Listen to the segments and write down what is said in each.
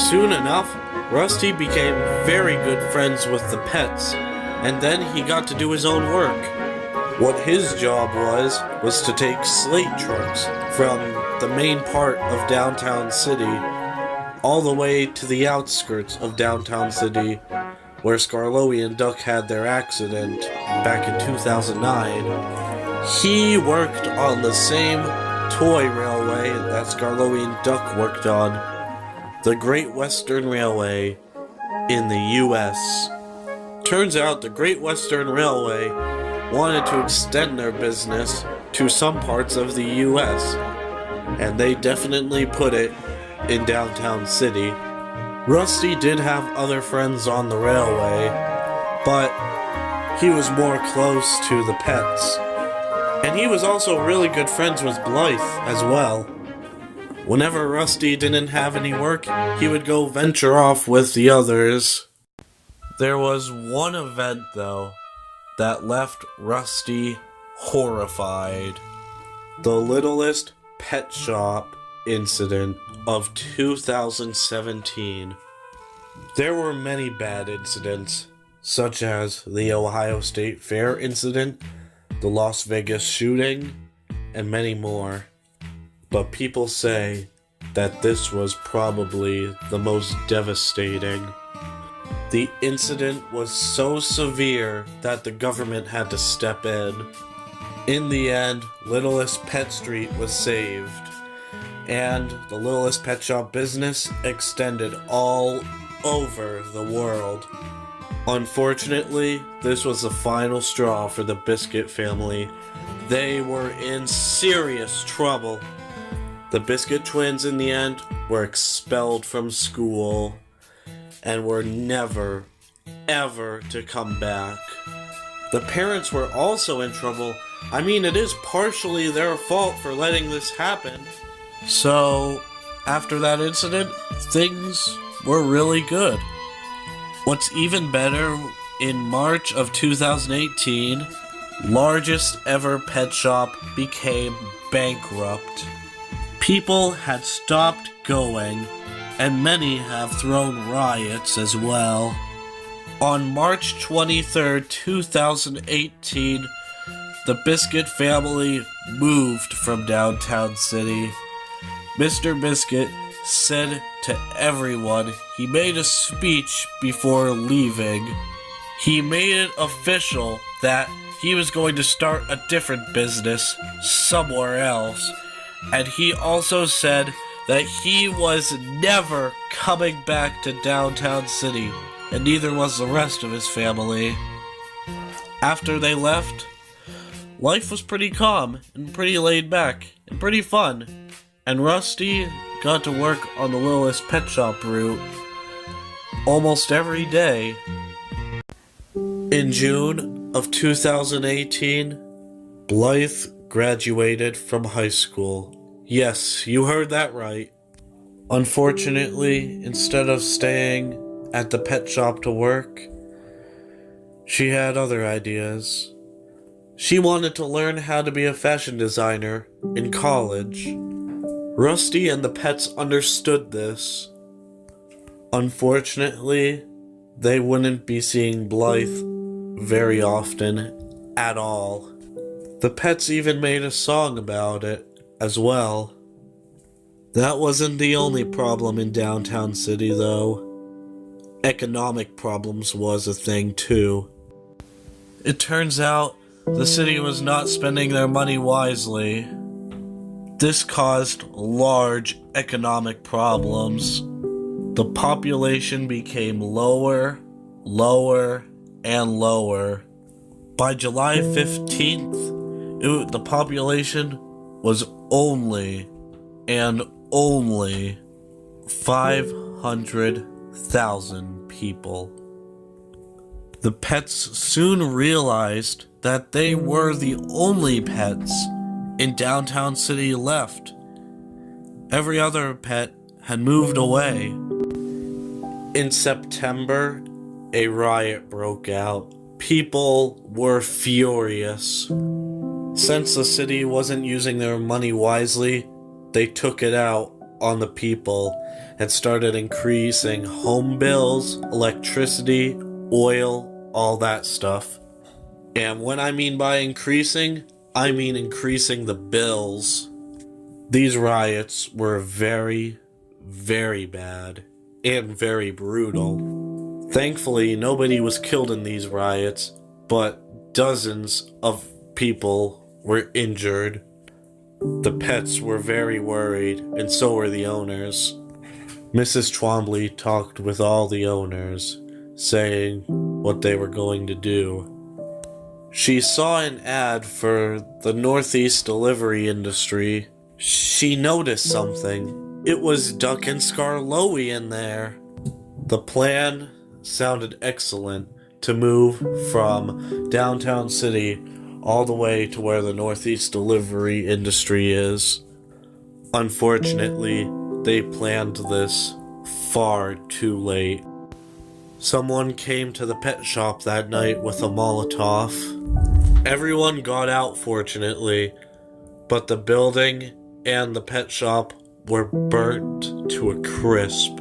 Soon enough, Rusty became very good friends with the pets, and then he got to do his own work. What his job was to take slate trucks from the main part of downtown city all the way to the outskirts of downtown city where Skarloey and Duck had their accident back in 2009. He worked on the same toy railway that Skarloey and Duck worked on, the Great Western Railway in the U.S. Turns out the Great Western Railway wanted to extend their business to some parts of the U.S., and they definitely put it in downtown city. Rusty did have other friends on the railway, but he was more close to the pets. And he was also really good friends with Blythe as well. Whenever Rusty didn't have any work, he would go venture off with the others. There was one event, though, that left Rusty horrified. The Littlest Pet Shop incident of 2017. There were many bad incidents, such as the Ohio State Fair incident, the Las Vegas shooting, and many more. But people say that this was probably the most devastating. The incident was so severe that the government had to step in. In the end, Littlest Pet Street was saved, and the Littlest Pet Shop business extended all over the world. Unfortunately, this was the final straw for the Biscuit family. They were in serious trouble. The Biscuit twins, in the end, were expelled from school and were never, ever to come back. The parents were also in trouble. I mean, it is partially their fault for letting this happen. So, after that incident, things were really good. What's even better, in March of 2018, largest ever pet shop became bankrupt. People had stopped going, and many have thrown riots as well. On March 23rd, 2018, the Biscuit family moved from downtown city. Mr. Biscuit said to everyone he made a speech before leaving. He made it official that he was going to start a different business somewhere else. And he also said that he was never coming back to downtown city, and neither was the rest of his family. After they left, life was pretty calm and pretty laid back and pretty fun, and Rusty got to work on the Littlest Pet Shop route almost every day. In June of 2018, Blythe graduated from high school. Yes, you heard that right. Unfortunately, instead of staying at the pet shop to work, she had other ideas. She wanted to learn how to be a fashion designer in college. Rusty and the pets understood this. Unfortunately, they wouldn't be seeing Blythe very often at all. The pets even made a song about it as well. That wasn't the only problem in downtown city, though. Economic problems was a thing too. It turns out the city was not spending their money wisely. This caused large economic problems. The population became lower, and lower. By July 15th, the population was only 500,000 people. The pets soon realized that they were the only pets in downtown city left. Every other pet had moved away. In September, a riot broke out. People were furious. Since the city wasn't using their money wisely, they took it out on the people and started increasing home bills, electricity, oil, all that stuff. And when I mean by increasing, I mean increasing the bills. These riots were very, very bad and very brutal. Thankfully, nobody was killed in these riots, but dozens of people were injured. The pets were very worried, and so were the owners. Mrs. Twombly talked with all the owners, saying what they were going to do. She saw an ad for the Northeast delivery industry. She noticed something. It was Duck and Scarloey in there. The plan sounded excellent to move from downtown city all the way to where the Northeast delivery industry is. Unfortunately, they planned this far too late. Someone came to the pet shop that night with a Molotov. Everyone got out, fortunately, but the building and the pet shop were burnt to a crisp.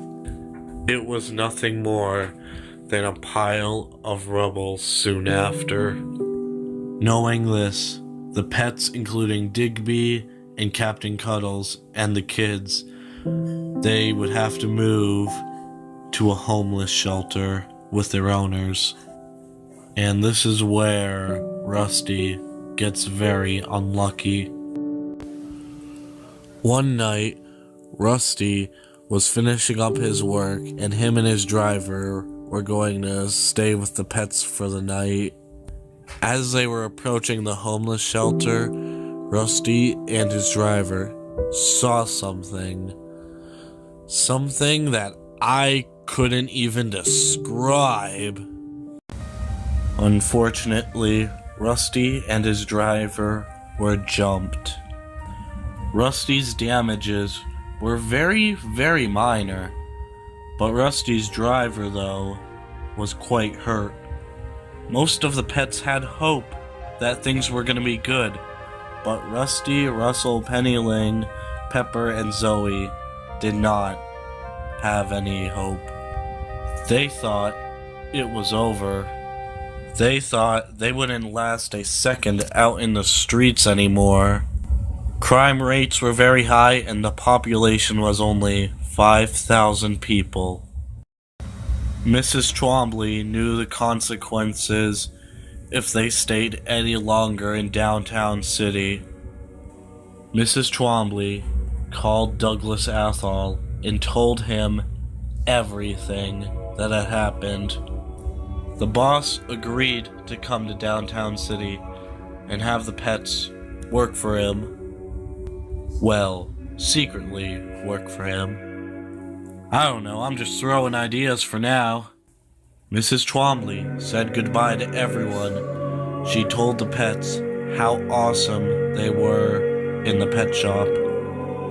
It was nothing more than a pile of rubble soon after. Knowing this, the pets, including Digby and Captain Cuddles and the kids, they would have to move to a homeless shelter with their owners. And this is where Rusty gets very unlucky. One night, Rusty was finishing up his work, and him and his driver were going to stay with the pets for the night. As they were approaching the homeless shelter, Rusty and his driver saw something. Something that I couldn't even describe. Unfortunately, Rusty and his driver were jumped. Rusty's damages were very, very minor, but Rusty's driver, though, was quite hurt. Most of the pets had hope that things were going to be good, but Rusty, Russell, Pennyling, Pepper, and Zoe did not have any hope. They thought it was over. They thought they wouldn't last a second out in the streets anymore. Crime rates were very high, and the population was only 5,000 people. Mrs. Twombly knew the consequences if they stayed any longer in downtown city. Mrs. Twombly called Douglas Athol and told him everything that had happened. The boss agreed to come to downtown city and have the pets work for him. Well, secretly work for him. I don't know, I'm just throwing ideas for now. Mrs. Twombly said goodbye to everyone. She told the pets how awesome they were in the pet shop,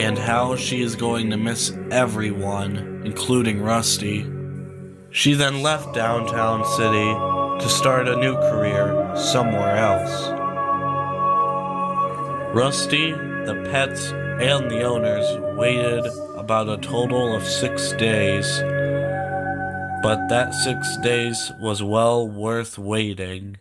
and how she is going to miss everyone, including Rusty. She then left downtown city to start a new career somewhere else. Rusty, the pets, and the owners waited about a total of 6 days, but that 6 days was well worth waiting.